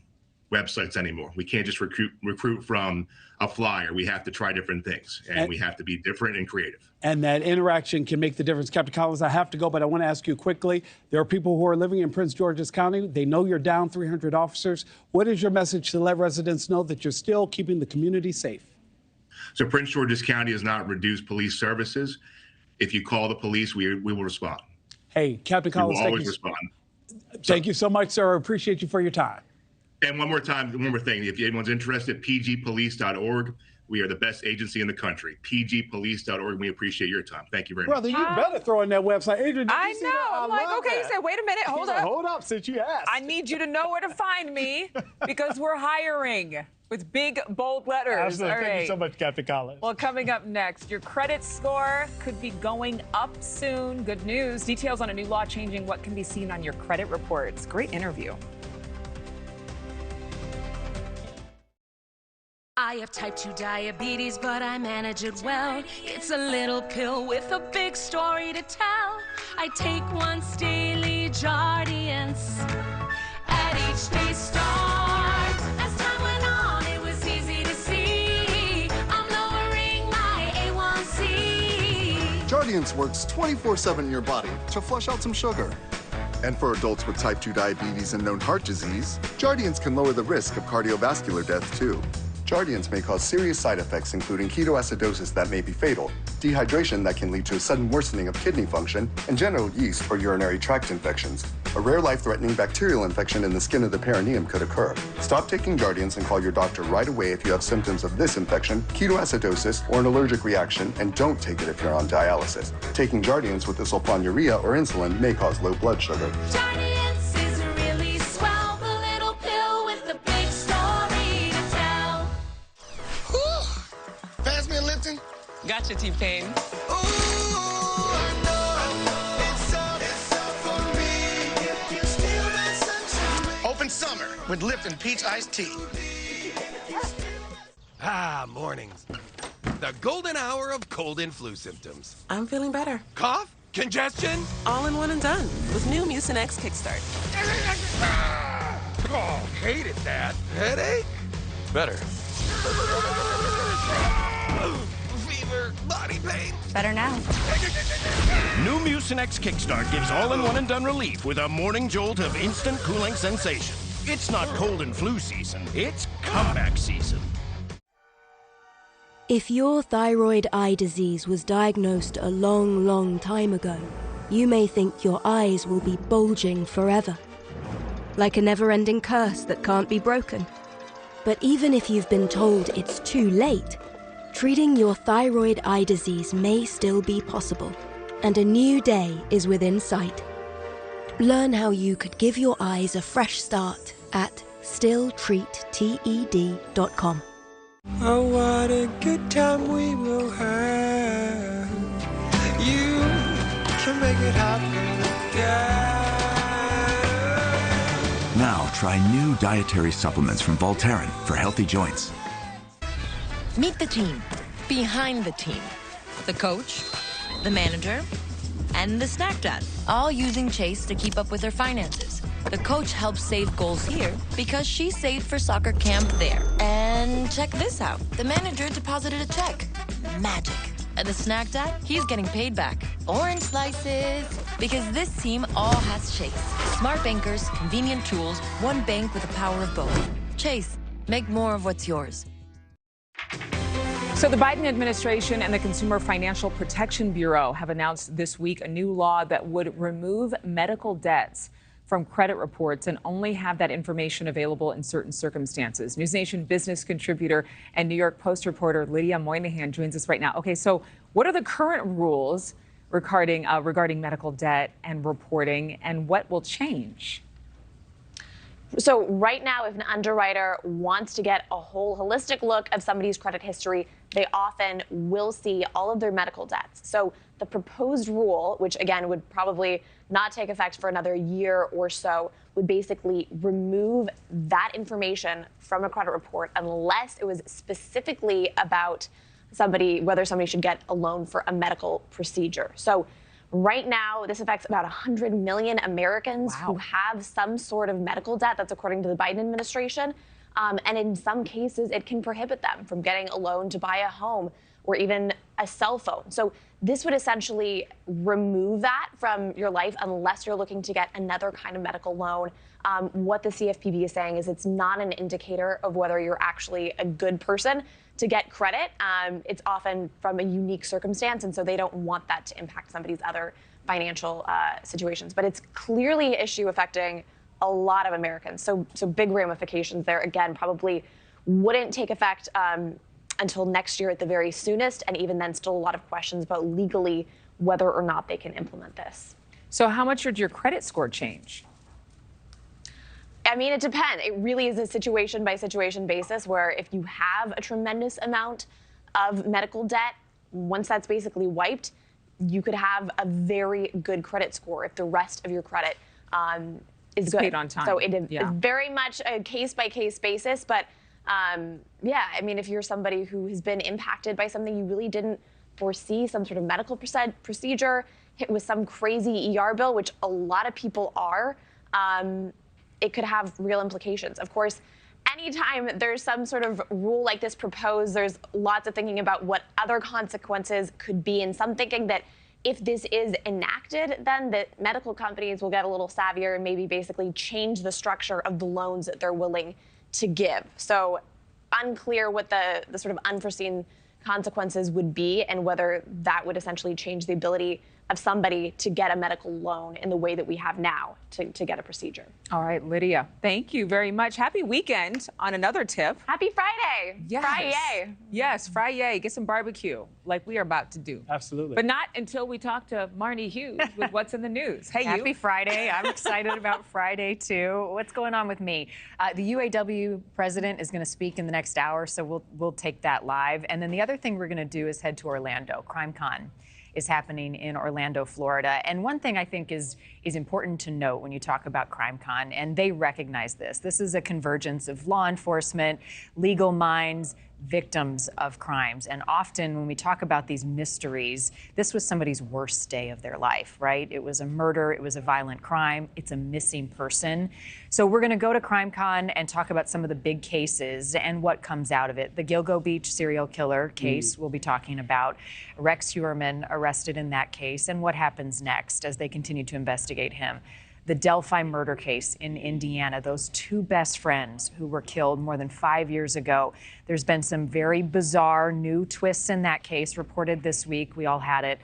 S5: websites anymore. We can't just recruit from a flyer. We have to try different things, and we have to be different and creative. And that interaction can make the difference. Captain Collins, I have to go, but I want to ask you quickly. There are people who are living in Prince George's County. They know you're down 300 officers. What is your message to let residents know that you're still keeping the community safe? So Prince George's County has not reduced police services. If you call the police, we will respond. Hey, Captain Collins, we will always respond. Thank you so much, sir. I appreciate you for your time. And one more thing. If anyone's interested, pgpolice.org. We are the best agency in the country. pgpolice.org. We appreciate your time. Thank you very much. Brother, you better throw in that website. Adrienne,
S1: I know. I'm like, okay, you said, wait a minute. Hold up.
S2: Hold up, since you asked.
S1: I need you to know where to find me because we're hiring with big, bold letters.
S2: Absolutely.
S1: All
S2: Thank
S1: right.
S2: you so much, Captain Collins.
S1: Well, coming up next, your credit score could be going up soon. Good news. Details on a new law changing what can be seen on your credit reports. Great interview.
S8: I have type 2 diabetes, but I manage it well. It's a little pill with a big story to tell. I take once daily Jardiance at each day's start. As time went on, it was easy to see I'm lowering my A1C.
S9: Jardiance works 24/7 in your body to flush out some sugar. And for adults with type 2 diabetes and known heart disease, Jardiance can lower the risk of cardiovascular death too. Jardiance may cause serious side effects, including ketoacidosis that may be fatal, dehydration that can lead to a sudden worsening of kidney function, and genital yeast or urinary tract infections. A rare life-threatening bacterial infection in the skin of the perineum could occur. Stop taking Jardiance and call your doctor right away if you have symptoms of this infection, ketoacidosis, or an allergic reaction, and don't take it if you're on dialysis. Taking Jardiance with the sulfonylurea or insulin may cause low blood sugar.
S8: Jardiance is really swell, the little pill with the big story to tell.
S3: Pass me a Lipton.
S10: Gotcha, T-Pain.
S3: Open summer with Lipton Peach Iced Tea.
S11: Mornings. The golden hour of cold and flu symptoms.
S12: I'm feeling better.
S11: Cough? Congestion?
S12: All in one and done with new Mucinex Kickstart.
S11: Oh, hated that. Headache? Better. Fever, body pain.
S24: Better now.
S13: New Mucinex Kickstart gives all-in-one and done relief with a morning jolt of instant cooling sensation. It's not cold and flu season, it's comeback season.
S14: If your thyroid eye disease was diagnosed a long, long time ago, you may think your eyes will be bulging forever. Like a never-ending curse that can't be broken. But even if you've been told it's too late, treating your thyroid eye disease may still be possible, and a new day is within sight. Learn how you could give your eyes a fresh start at stilltreatted.com.
S15: Oh, what a good time we will have. You can make it happen again.
S18: Now try new dietary supplements from Voltaren for healthy joints.
S19: Meet the team behind the team. The coach, the manager, and the snack dad, all using Chase to keep up with their finances. The coach helps save goals here because she saved for soccer camp there. And check this out. The manager deposited a check. Magic. And the snack dad, he's getting paid back. Orange slices. Because this team all has Chase. Smart bankers, convenient tools, one bank with the power of both. Chase, make more of what's yours.
S1: So the Biden administration and the Consumer Financial Protection Bureau have announced this week a new law that would remove medical debts from credit reports and only have that information available in certain circumstances. NewsNation business contributor and New York Post reporter Lydia Moynihan joins us right now. Okay, so what are the current rules regarding medical debt and reporting, and what will change?
S31: So right now, if an underwriter wants to get a whole holistic look of somebody's credit history, they often will see all of their medical debts. So the proposed rule, which again would probably not take effect for another year or so, would basically remove that information from a credit report unless it was specifically about somebody, whether somebody should get a loan for a medical procedure. So right now, this affects about 100 million Americans who have some sort of medical debt. That's according to the Biden administration. And in some cases, it can prohibit them from getting a loan to buy a home or even a cell phone. So this would essentially remove that from your life unless you're looking to get another kind of medical loan. What the CFPB is saying is it's not an indicator of whether you're actually a good person to get credit. It's often from a unique circumstance, and so they don't want that to impact somebody's other financial situations. But it's clearly an issue affecting a lot of Americans. So big ramifications there. Again, probably wouldn't take effect until next year at the very soonest, and even then still a lot of questions about legally whether or not they can implement this.
S1: So how much would your credit score change?
S31: I mean, it depends. It really is a situation by situation basis where if you have a tremendous amount of medical debt, once that's basically wiped, you could have a very good credit score if the rest of your credit is good.
S1: Paid on time.
S31: So it is very much a case by case basis, but Yeah, I mean, if you're somebody who has been impacted by something you really didn't foresee, some sort of medical procedure, hit with some crazy ER bill, which a lot of people are, it could have real implications. Of course, anytime there's some sort of rule like this proposed, there's lots of thinking about what other consequences could be, and some thinking that if this is enacted, then the medical companies will get a little savvier and maybe basically change the structure of the loans that they're willing to give. So unclear what the sort of unforeseen consequences would be and whether that would essentially change the ability of somebody to get a medical loan in the way that we have now to get a procedure.
S1: All right, Lydia, thank you very much. Happy weekend on another tip.
S31: Happy Friday.
S1: Yes.
S31: Friday.
S1: Yes, Friday. Get some barbecue like we are about to do.
S2: Absolutely.
S1: But not until we talk to Marni Hughes with What's in the News. Hey,
S10: Happy
S1: you.
S10: Friday. I'm excited about Friday, too. What's going on with me? The UAW president is going to speak in the next hour, so we'll take that live. And then the other thing we're going to do is head to Orlando. CrimeCon is happening in Orlando, Florida. And one thing I think is important to note when you talk about CrimeCon, and they recognize this. This is a convergence of law enforcement, legal minds, victims of crimes. And often when we talk about these mysteries, this was somebody's worst day of their life, right? It was a murder, it was a violent crime, it's a missing person. So we're gonna go to CrimeCon and talk about some of the big cases and what comes out of it. The Gilgo Beach serial killer case we'll be talking about. Rex Heuermann arrested in that case and what happens next as they continue to investigate him. The Delphi murder case in Indiana, those two best friends who were killed more than 5 years ago. There's been some very bizarre new twists in that case reported this week. We all had it.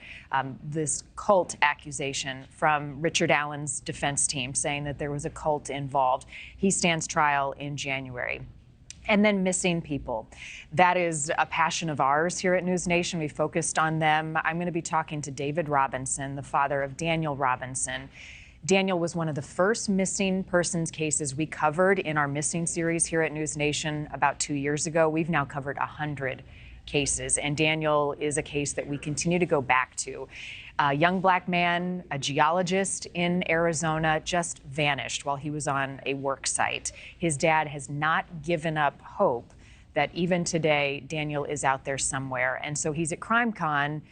S10: This cult accusation from Richard Allen's defense team saying that there was a cult involved. He stands trial in January. And then missing people. That is a passion of ours here at NewsNation. We focused on them. I'm going to be talking to David Robinson, the father of Daniel Robinson. Daniel was one of the first missing persons cases we covered in our missing series here at NewsNation about 2 years ago. We've now covered 100 cases, and Daniel is a case that we continue to go back to. A young black man, a geologist in Arizona, just vanished while he was on a work site. His dad has not given up hope that even today, Daniel is out there somewhere. And so he's at CrimeCon,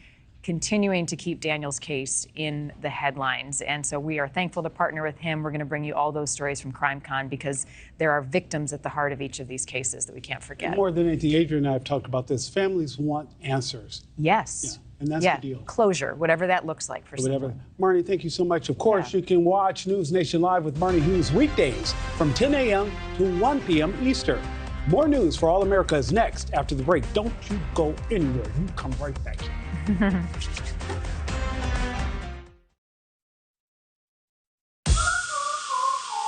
S10: continuing to keep Daniel's case in the headlines. And so we are thankful to partner with him. We're going to bring you all those stories from CrimeCon because there are victims at the heart of each of these cases that we can't forget.
S2: More than anything, Adrienne and I have talked about this. Families want answers.
S10: Yes.
S2: Yeah, and that's the deal.
S10: Closure, whatever that looks like for someone.
S2: Marni, thank you so much. Of course, you can watch NewsNation Live with Marni Hughes weekdays from 10 a.m. to 1 p.m. Eastern. More news for All America is next after the break. Don't you go anywhere. You come right back.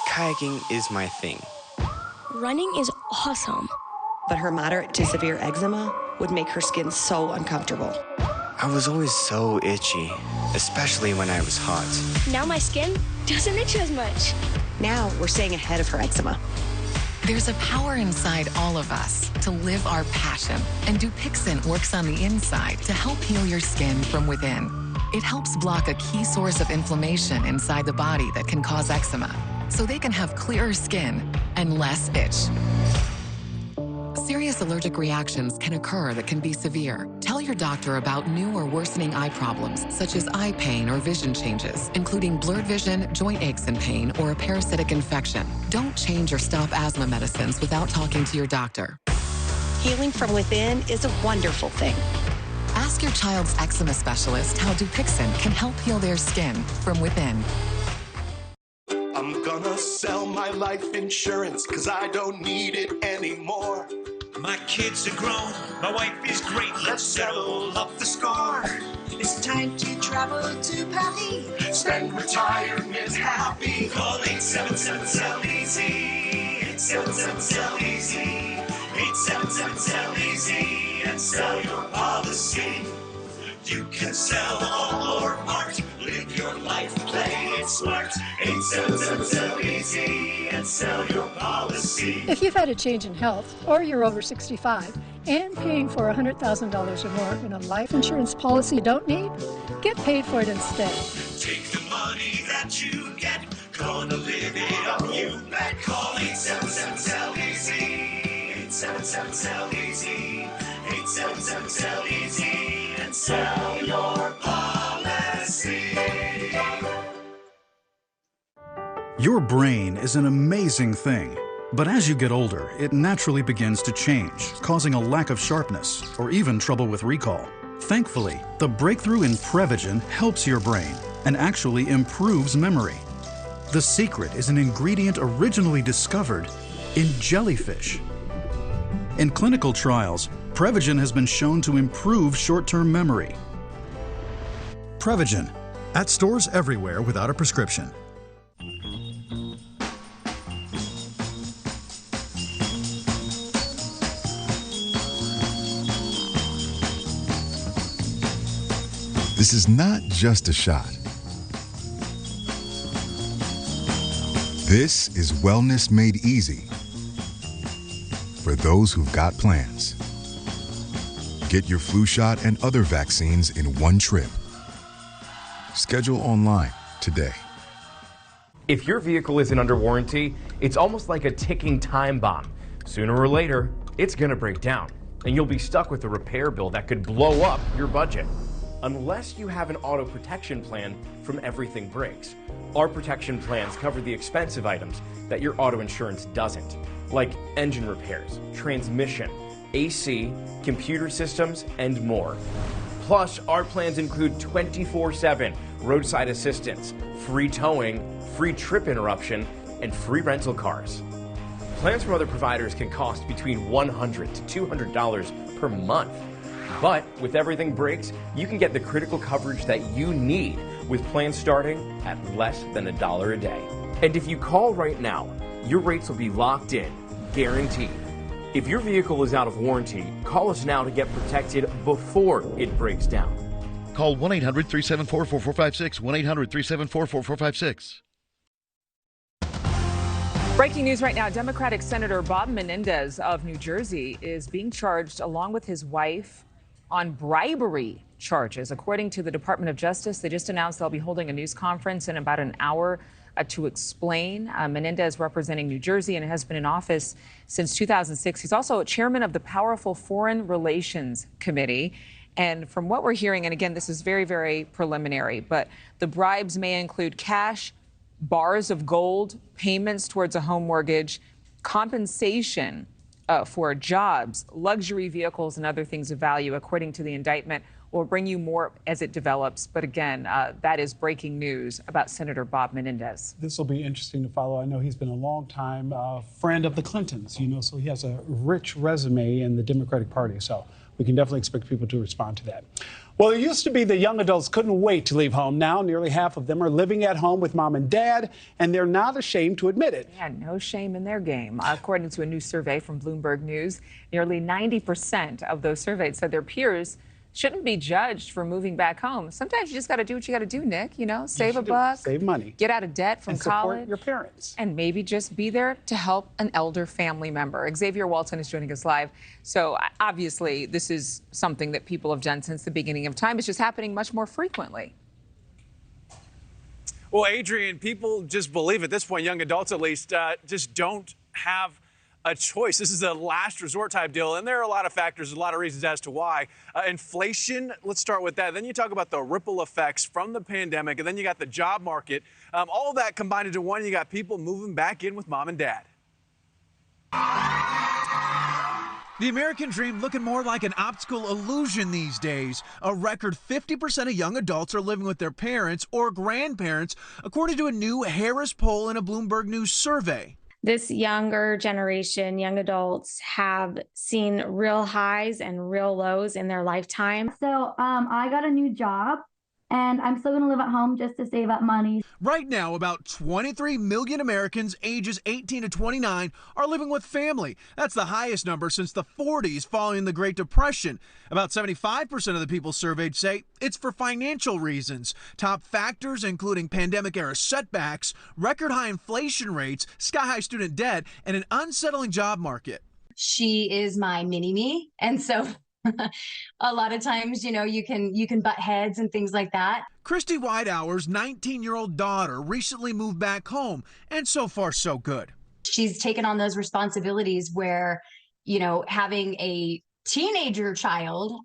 S16: Kayaking is my thing.
S14: Running is awesome.
S17: But her moderate to severe eczema would make her skin so uncomfortable.
S16: I was always so itchy, especially when I was hot.
S14: Now my skin doesn't itch as much.
S17: Now we're staying ahead of her eczema.
S20: There's a power inside all of us to live our passion, and Dupixent works on the inside to help heal your skin from within. It helps block a key source of inflammation inside the body that can cause eczema, so they can have clearer skin and less itch. Serious allergic reactions can occur that can be severe. Tell your doctor about new or worsening eye problems, such as eye pain or vision changes, including blurred vision, joint aches and pain, or a parasitic infection. Don't change or stop asthma medicines without talking to your doctor.
S17: Healing from within is a wonderful thing.
S20: Ask your child's eczema specialist how Dupixent can help heal their skin from within.
S21: I'm gonna sell my life insurance, 'cause I don't need it anymore.
S22: My kids are grown, my wife is great, let's settle up the score.
S23: It's time to travel to Paris.
S21: Spend retirement happy.
S22: Call 877-SELL-EASY. 877-SELL-EASY. 877-SELL-EASY. And sell your policy. You can sell all or part. Live your life, play it smart. 877-SELL-EASY and sell your policy.
S26: If you've had a change in health or you're over 65 and paying for $100,000 or more in a life insurance policy you don't need, get paid for it instead.
S22: Take the money that you get, gonna live it up, you bet. Call 877-SELL-EASY. 877 easy. 877 easy and sell your policy.
S4: Your brain is an amazing thing, but as you get older, it naturally begins to change, causing a lack of sharpness or even trouble with recall. Thankfully, the breakthrough in Prevagen helps your brain and actually improves memory. The secret is an ingredient originally discovered in jellyfish. In clinical trials, Prevagen has been shown to improve short-term memory. Prevagen, at stores everywhere without a prescription.
S5: This is not just a shot. This is wellness made easy for those who've got plans. Get your flu shot and other vaccines in one trip. Schedule online today.
S6: If your vehicle isn't under warranty, it's almost like a ticking time bomb. Sooner or later, it's going to break down, and you'll be stuck with a repair bill that could blow up your budget. Unless you have an auto protection plan from Everything Breaks. Our protection plans cover the expensive items that your auto insurance doesn't, like engine repairs, transmission, AC, computer systems, and more. Plus, our plans include 24/7 roadside assistance, free towing, free trip interruption, and free rental cars. Plans from other providers can cost between $100 to $200 per month. But with Everything Breaks, you can get the critical coverage that you need with plans starting at less than $1 a day. And if you call right now, your rates will be locked in, guaranteed. If your vehicle is out of warranty, call us now to get protected before it breaks down.
S7: Call 1-800-374-4456, 1-800-374-4456.
S1: Breaking news right now, Democratic Senator Bob Menendez of New Jersey is being charged along with his wife on bribery charges. According to the Department of Justice, they just announced they'll be holding a news conference in about an hour to explain. Menendez representing New Jersey and has been in office since 2006. He's also chairman of the powerful Foreign Relations Committee. And from what we're hearing, and again, this is very, very preliminary, but the bribes may include cash, bars of gold, payments towards a home mortgage, compensation for jobs, luxury vehicles, and other things of value, according to the indictment. We'll bring you more as it develops. But again, that is breaking news about Senator Bob Menendez.
S2: This will be interesting to follow. I know he's been a long time friend of the Clintons, so he has a rich resume in the Democratic Party. So we can definitely expect people to respond to that. Well, it used to be that young adults couldn't wait to leave home. Now, nearly half of them are living at home with mom and dad, and they're not ashamed to admit it.
S1: Yeah, no shame in their game. According to a new survey from Bloomberg News, nearly 90% of those surveyed said their peers shouldn't be judged for moving back home. Sometimes you just got to do what you got to do, Nick. Save a buck,
S2: save money,
S1: get out of debt from college,
S2: support your parents,
S1: and maybe just be there to help an elder family member. Xavier Walton is joining us live. So obviously, this is something that people have done since the beginning of time. It's just happening much more frequently.
S8: Well, Adrienne, people just believe at this point, young adults at least, just don't have a choice. This is a last resort type deal, and there are a lot of factors, a lot of reasons as to why. Inflation, let's start with that. Then you talk about the ripple effects from the pandemic, and then you got the job market. All of that combined into one, you got people moving back in with mom and dad.
S9: The American dream looking more like an optical illusion these days. A record 50% of young adults are living with their parents or grandparents, according to a new Harris poll in a Bloomberg News survey.
S25: This younger generation, young adults, have seen real highs and real lows in their lifetime.
S27: So I got a new job, and I'm still going to live at home just to save up money.
S9: Right now, about 23 million Americans ages 18 to 29 are living with family. That's the highest number since the 40s following the Great Depression. About 75% of the people surveyed say it's for financial reasons. Top factors including pandemic-era setbacks, record-high inflation rates, sky-high student debt, and an unsettling job market.
S28: She is my mini-me, and so a lot of times, you can butt heads and things like that.
S9: Christy Whitehour's 19-year-old daughter recently moved back home, and so far so good.
S28: She's taken on those responsibilities where having a teenager child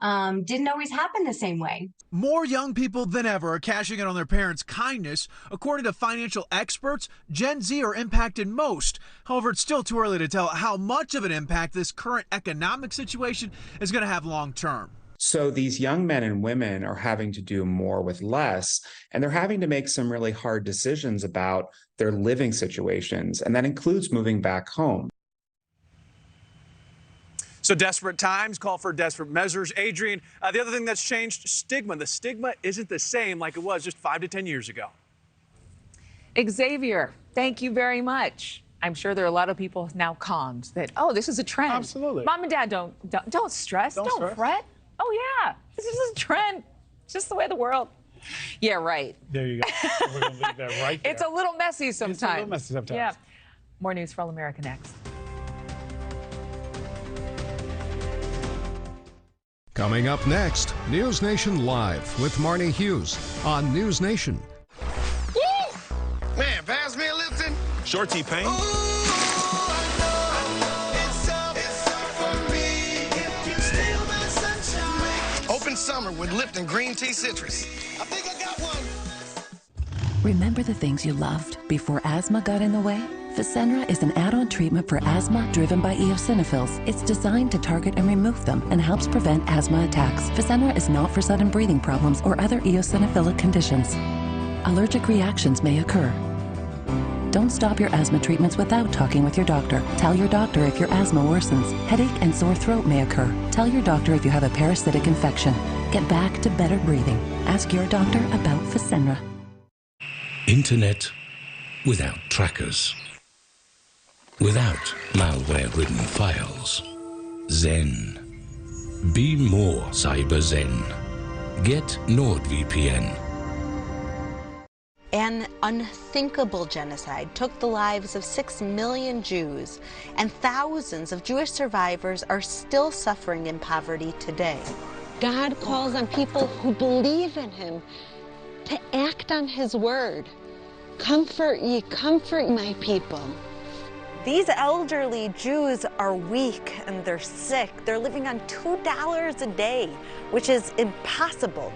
S28: didn't always happen the same way.
S9: More young people than ever are cashing in on their parents' kindness. According to financial experts, Gen Z are impacted most. However, it's still too early to tell how much of an impact this current economic situation is going to have long term.
S3: So these young men and women are having to do more with less, and they're having to make some really hard decisions about their living situations, and that includes moving back home.
S8: So desperate times call for desperate measures. Adrienne, the other thing that's changed, stigma. The stigma isn't the same like it was just 5 to 10 years ago.
S1: Xavier, thank you very much. I'm sure there are a lot of people now calmed that, oh, this is a trend.
S2: Absolutely.
S1: Mom and Dad, don't stress. Don't fret. Oh, yeah, this is a trend. It's just the way of the world. Yeah, right.
S2: There you go. We're going to leave that right there.
S1: It's a little messy sometimes.
S2: It's a little messy sometimes.
S1: Yeah. More news for All America next.
S11: Coming up next, NewsNation Live with Marni Hughes on NewsNation.
S21: Woo! Man, pass me a Lipton.
S12: Short T-Pain.
S21: Open summer with Lipton Green Tea Citrus. I think I got one.
S13: Remember the things you loved before asthma got in the way? Fasenra is an add-on treatment for asthma driven by eosinophils. It's designed to target and remove them and helps prevent asthma attacks. Fasenra is not for sudden breathing problems or other eosinophilic conditions. Allergic reactions may occur. Don't stop your asthma treatments without talking with your doctor. Tell your doctor if your asthma worsens. Headache and sore throat may occur. Tell your doctor if you have a parasitic infection. Get back to better breathing. Ask your doctor about Fasenra.
S15: Internet without trackers. Without malware-ridden files. Zen. Be more cyber zen. Get NordVPN.
S18: An unthinkable genocide took the lives of 6 million Jews, and thousands of Jewish survivors are still suffering in poverty today. God calls on people who believe in him to act on his word. Comfort ye, comfort my people. These elderly Jews are weak and they're sick. They're living on $2 a day, which is impossible.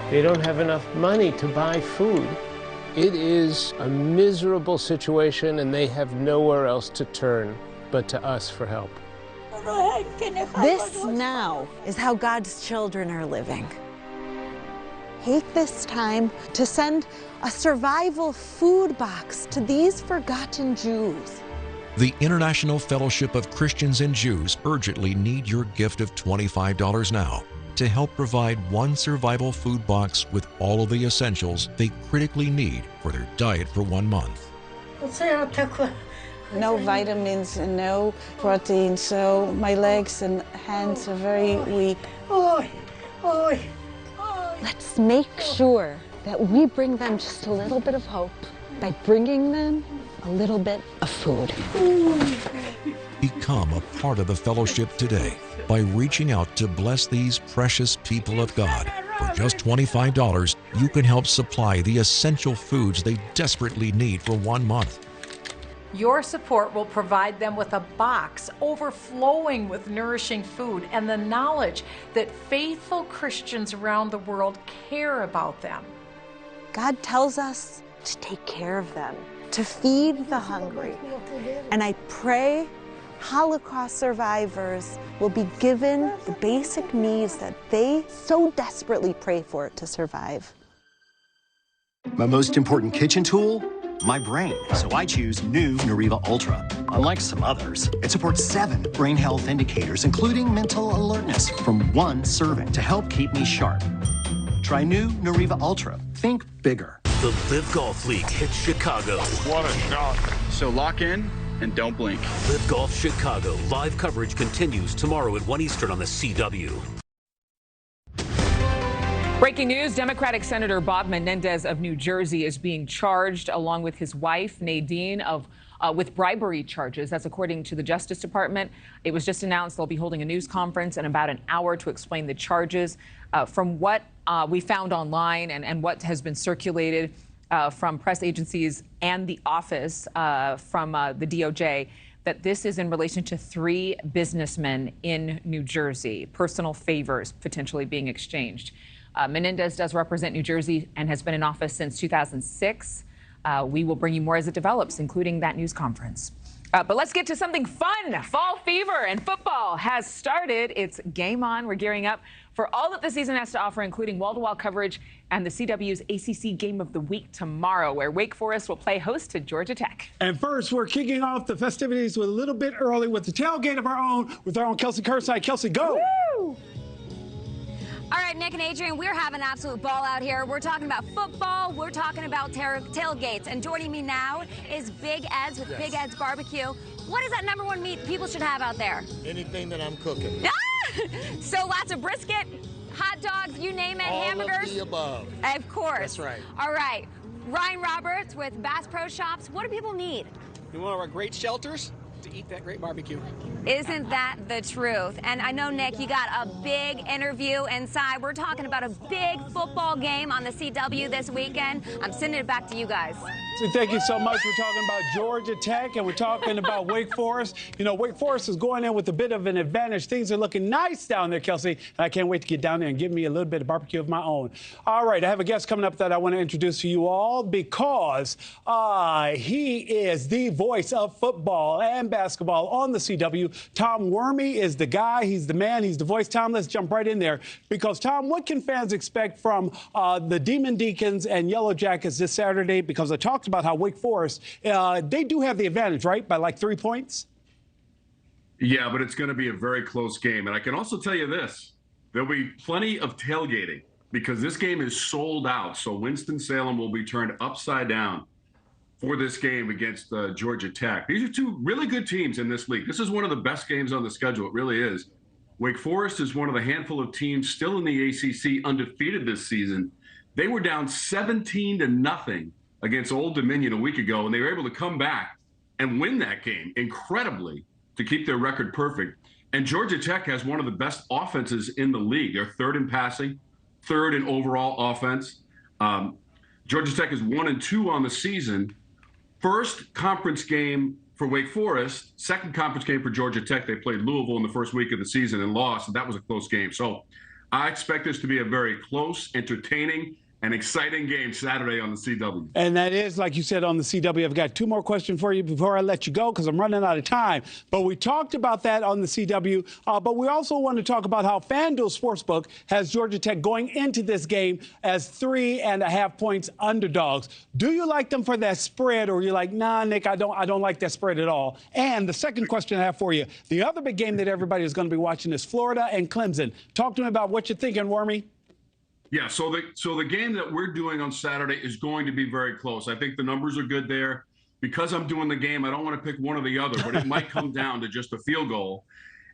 S19: They don't have enough money to buy food. It is a miserable situation, and they have nowhere else to turn but to us for help.
S18: This now is how God's children are living. Take this time to send a survival food box to these forgotten Jews.
S24: The International Fellowship of Christians and Jews urgently need your gift of $25 now to help provide one survival food box with all of the essentials they critically need for their diet for 1 month.
S18: No vitamins and no protein, so my legs and hands are very weak. Let's make sure that we bring them just a little bit of hope by bringing them a little bit of food.
S24: Become a part of the fellowship today by reaching out to bless these precious people of God. For just $25, you can help supply the essential foods they desperately need for 1 month.
S29: Your support will provide them with a box overflowing with nourishing food and the knowledge that faithful Christians around the world care about them.
S18: God tells us to take care of them, to feed the hungry. And I pray Holocaust survivors will be given the basic needs that they so desperately pray for to survive.
S30: My most important kitchen tool? My brain. So I choose new Nariva Ultra. Unlike some others, it supports 7 brain health indicators, including mental alertness, from 1 serving to help keep me sharp. Try new Nariva Ultra. Think bigger.
S22: The Live Golf League hits Chicago.
S31: What a shot. So lock in and don't blink.
S22: Live Golf Chicago. Live coverage continues tomorrow at 1 Eastern on the CW.
S1: Breaking news, Democratic Senator Bob Menendez of New Jersey is being charged, along with his wife, Nadine, with bribery charges. That's according to the Justice Department. It was just announced they'll be holding a news conference in about an hour to explain the charges. From what we found online and what has been circulated from press agencies and the office from the DOJ, that this is in relation to 3 businessmen in New Jersey, personal favors potentially being exchanged. Menendez does represent New Jersey and has been in office since 2006. We will bring you more as it develops, including that news conference. But let's get to something fun. Fall fever and football has started. It's game on. We're gearing up for all that the season has to offer, including wall-to-wall coverage and the CW's ACC Game of the Week tomorrow, where Wake Forest will play host to Georgia Tech.
S2: And first, we're kicking off the festivities with a little bit early with the tailgate of our own with our own Kelsey Kerside. Kelsey, go!
S4: Woo! All right, Nick and Adrienne, we're having an absolute ball out here. We're talking about football. We're talking about tailgates. And joining me now is Big Ed's with Big Ed's Barbecue. What is that #1 meat people should have out there?
S5: Anything that I'm cooking.
S4: So lots of brisket, hot dogs, you name it, hamburgers.
S5: All of the above.
S4: Of course.
S5: That's right.
S4: All right. Ryan Roberts with Bass Pro Shops. What do people need?
S6: You want our great shelters to eat that great barbecue.
S4: Isn't that the truth? And I know, Nick, you got a big interview inside. We're talking about a big football game on the CW this weekend. I'm sending it back to you guys.
S2: So thank you so much. We're talking about Georgia Tech and we're talking about Wake Forest. You know, Wake Forest is going in with a bit of an advantage. Things are looking nice down there, Kelsey. And I can't wait to get down there and give me a little bit of barbecue of my own. All right, I have a guest coming up that I want to introduce to you all because he is the voice of football and basketball on the CW. Tom Wormy is the guy. He's the man. He's the voice. Tom, let's jump right in there. Because, Tom, what can fans expect from the Demon Deacons and Yellow Jackets this Saturday? Because I talked about how Wake Forest, they do have the advantage, right, by like 3 points?
S10: Yeah, but it's going to be a very close game. And I can also tell you this, there'll be plenty of tailgating because this game is sold out. So Winston-Salem will be turned upside down for this game against Georgia Tech. These are 2 really good teams in this league. This is one of the best games on the schedule. It really is. Wake Forest is one of the handful of teams still in the ACC undefeated this season. They were down 17-0 against Old Dominion a week ago, and they were able to come back and win that game incredibly to keep their record perfect. And Georgia Tech has one of the best offenses in the league. They're 3rd in passing, 3rd in overall offense. Georgia Tech is 1-2 on the season. First conference game for Wake Forest, second conference game for Georgia Tech. They played Louisville in the first week of the season and lost, and that was a close game. So I expect this to be a very close, entertaining, an exciting game Saturday on the CW.
S2: And that is, like you said, on the CW. I've got 2 more questions for you before I let you go because I'm running out of time. But we talked about that on the CW. But we also want to talk about how FanDuel Sportsbook has Georgia Tech going into this game as 3.5 points underdogs. Do you like them for that spread, or are you like, nah, Nick, I don't like that spread at all? And the second question I have for you, the other big game that everybody is going to be watching is Florida and Clemson. Talk to me about what you're thinking, Wormy.
S10: Yeah, so the game that we're doing on Saturday is going to be very close. I think the numbers are good there. Because I'm doing the game, I don't want to pick one or the other, but it might come down to just a field goal.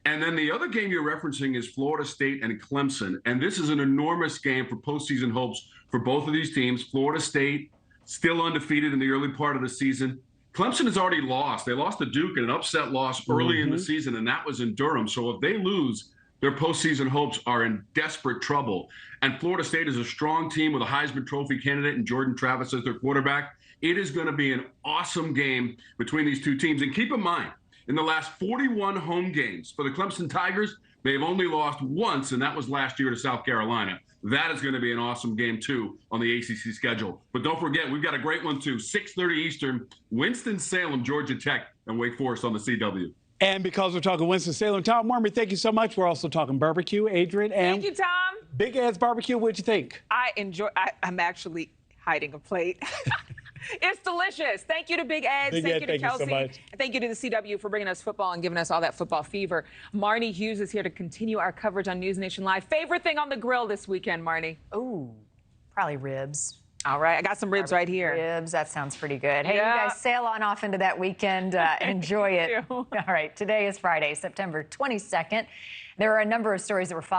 S10: And then the other game you're referencing is Florida State and Clemson. And this is an enormous game for postseason hopes for both of these teams. Florida State still undefeated in the early part of the season. Clemson has already lost. They lost to Duke in an upset loss early in the season, and that was in Durham. So if they lose, their postseason hopes are in desperate trouble. And Florida State is a strong team with a Heisman Trophy candidate and Jordan Travis as their quarterback. It is going to be an awesome game between these 2 teams. And keep in mind, in the last 41 home games for the Clemson Tigers, they've only lost once, and that was last year to South Carolina. That is going to be an awesome game, too, on the ACC schedule. But don't forget, we've got a great one, too, 6:30 Eastern, Winston-Salem, Georgia Tech, and Wake Forest on the CW.
S2: And because we're talking Winston-Salem, Tom Wormy, thank you so much. We're also talking barbecue. Adrienne, and
S1: thank you, Tom.
S2: Big Ed's Barbecue, what'd you think?
S1: I'm actually hiding a plate. It's delicious. Thank you to Big Ed. Thank you to Kelsey. And thank you to the CW for bringing us football and giving us all that football fever. Marni Hughes is here to continue our coverage on NewsNation Live. Favorite thing on the grill this weekend, Marni?
S12: Ooh, probably ribs.
S1: All right, I got some ribs right here.
S12: Ribs, that sounds pretty good. Hey, you guys sail on off into that weekend. Enjoy it. All right, today is Friday, September 22nd. There are a number of stories that were followed.